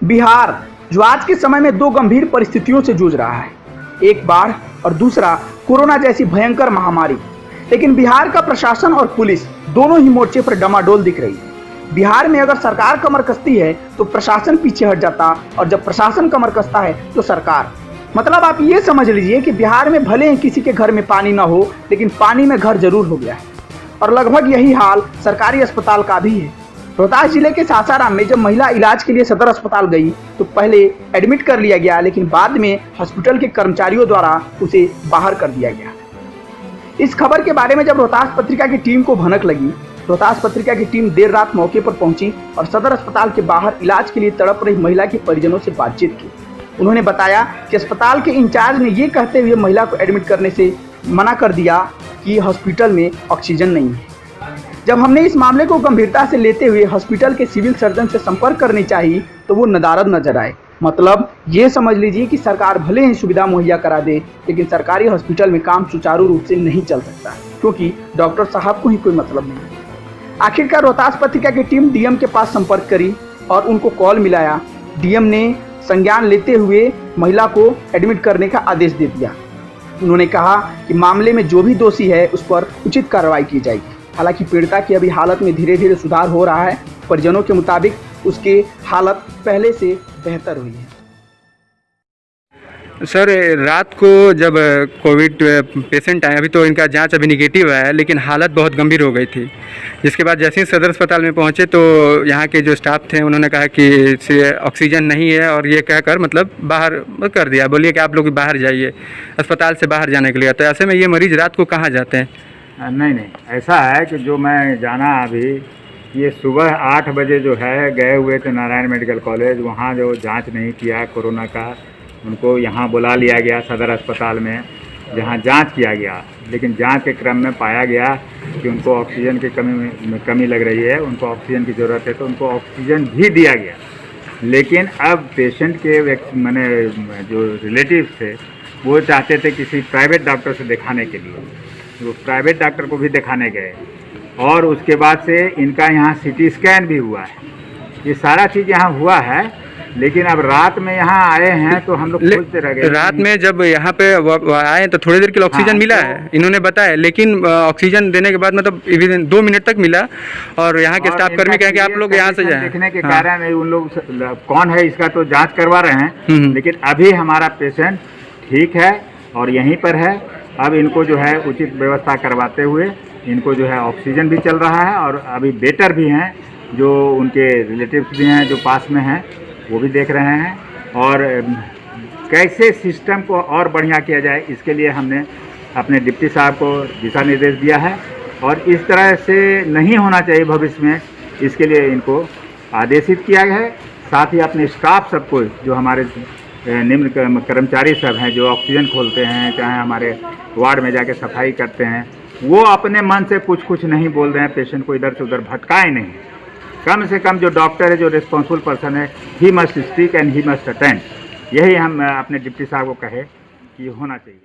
बिहार जो आज के समय में दो गंभीर परिस्थितियों से जूझ रहा है, एक बाढ़ और दूसरा कोरोना जैसी भयंकर महामारी। लेकिन बिहार का प्रशासन और पुलिस दोनों ही मोर्चे पर डमाडोल दिख रही है। बिहार में अगर सरकार कमर कसती है तो प्रशासन पीछे हट जाता, और जब प्रशासन कमर कसता है तो सरकार। मतलब आप ये समझ लीजिए कि बिहार में भले ही किसी के घर में पानी ना हो, लेकिन पानी में घर जरूर हो गया है। और लगभग यही हाल सरकारी अस्पताल का भी है। रोहतास जिले के सासाराम में जब महिला इलाज के लिए सदर अस्पताल गई तो पहले एडमिट कर लिया गया, लेकिन बाद में हॉस्पिटल के कर्मचारियों द्वारा उसे बाहर कर दिया गया। इस खबर के बारे में जब रोहतास पत्रिका की टीम को भनक लगी, रोहतास पत्रिका की टीम देर रात मौके पर पहुंची और सदर अस्पताल के बाहर इलाज के लिए तड़प रही महिला के परिजनों से बातचीत की। उन्होंने बताया कि अस्पताल के इंचार्ज ने ये कहते हुए महिला को एडमिट करने से मना कर दिया कि हॉस्पिटल में ऑक्सीजन नहीं है। जब हमने इस मामले को गंभीरता से लेते हुए हॉस्पिटल के सिविल सर्जन से संपर्क करनी चाहिए तो वो नदारद नजर आए। मतलब ये समझ लीजिए कि सरकार भले ही सुविधा मुहैया करा दे, लेकिन सरकारी हॉस्पिटल में काम सुचारू रूप से नहीं चल सकता, क्योंकि डॉक्टर साहब को ही कोई मतलब नहीं। आखिरकार रोहतास पत्रिका की टीम डीएम के पास संपर्क करी और उनको कॉल मिलाया। डीएम ने संज्ञान लेते हुए महिला को एडमिट करने का आदेश दे दिया। उन्होंने कहा कि मामले में जो भी दोषी है उस पर उचित कार्रवाई की जाएगी। हालांकि पीड़िता की अभी हालत में धीरे धीरे सुधार हो रहा है। परिजनों के मुताबिक उसकी हालत पहले से बेहतर हुई है। सर, रात को जब कोविड पेशेंट आए, अभी तो इनका जांच अभी निगेटिव है, लेकिन हालत बहुत गंभीर हो गई थी। जिसके बाद जैसे ही सदर अस्पताल में पहुंचे तो यहाँ के जो स्टाफ थे उन्होंने कहा कि ऑक्सीजन नहीं है, और ये कहकर मतलब बाहर कर दिया। बोलिए कि आप लोग बाहर जाइए, अस्पताल से बाहर जाने के लिए। तो ऐसे में ये मरीज़ रात को कहाँ जाते हैं? नहीं, ऐसा है कि जो मैं जाना अभी, ये सुबह 8 बजे जो है गए हुए थे नारायण मेडिकल कॉलेज। वहाँ जो जांच नहीं किया कोरोना का, उनको यहाँ बुला लिया गया सदर अस्पताल में, जहाँ जांच किया गया। लेकिन जांच के क्रम में पाया गया कि उनको ऑक्सीजन की कमी लग रही है, उनको ऑक्सीजन की ज़रूरत है, तो उनको ऑक्सीजन भी दिया गया। लेकिन अब पेशेंट के मैंने जो रिलेटिव थे वो चाहते थे किसी प्राइवेट डॉक्टर से दिखाने के लिए, वो प्राइवेट डॉक्टर को भी दिखाने गए। और उसके बाद से इनका यहाँ सीटी स्कैन भी हुआ है। ये सारा चीज़ यहाँ हुआ है। लेकिन अब रात में यहाँ आए हैं तो हम लोग खोजते रह गए। रात में जब यहाँ पे आए तो थोड़ी देर के लिए ऑक्सीजन मिला है, इन्होंने बताया। लेकिन ऑक्सीजन देने के बाद मतलब 2 मिनट तक मिला, और यहाँ के स्टाफ कर्मी कहें कि आप लोग यहाँ से जाएं। देखने के कारण उन लोग कौन है इसका तो जांच करवा रहे हैं। लेकिन अभी हमारा पेशेंट ठीक है और यहीं पर है। अब इनको जो है उचित व्यवस्था करवाते हुए इनको जो है ऑक्सीजन भी चल रहा है, और अभी बेटर भी हैं, जो उनके रिलेटिव्स भी हैं जो पास में हैं, वो भी देख रहे हैं। और कैसे सिस्टम को और बढ़िया किया जाए, इसके लिए हमने अपने डिप्टी साहब को दिशा निर्देश दिया है। और इस तरह से नहीं होना चाहिए भविष्य में, इसके लिए इनको आदेशित किया है। साथ ही अपने स्टाफ सबको, जो हमारे निम्न कर्मचारी सब हैं जो ऑक्सीजन खोलते हैं, चाहे हमारे वार्ड में जाके सफाई करते हैं, वो अपने मन से कुछ नहीं बोल रहे हैं, पेशेंट को इधर से उधर भटकाए नहीं। कम से कम जो डॉक्टर है, जो रिस्पॉन्सिबल पर्सन है, he must speak and he must attend. यही हम अपने डिप्टी साहब को कहे कि होना चाहिए।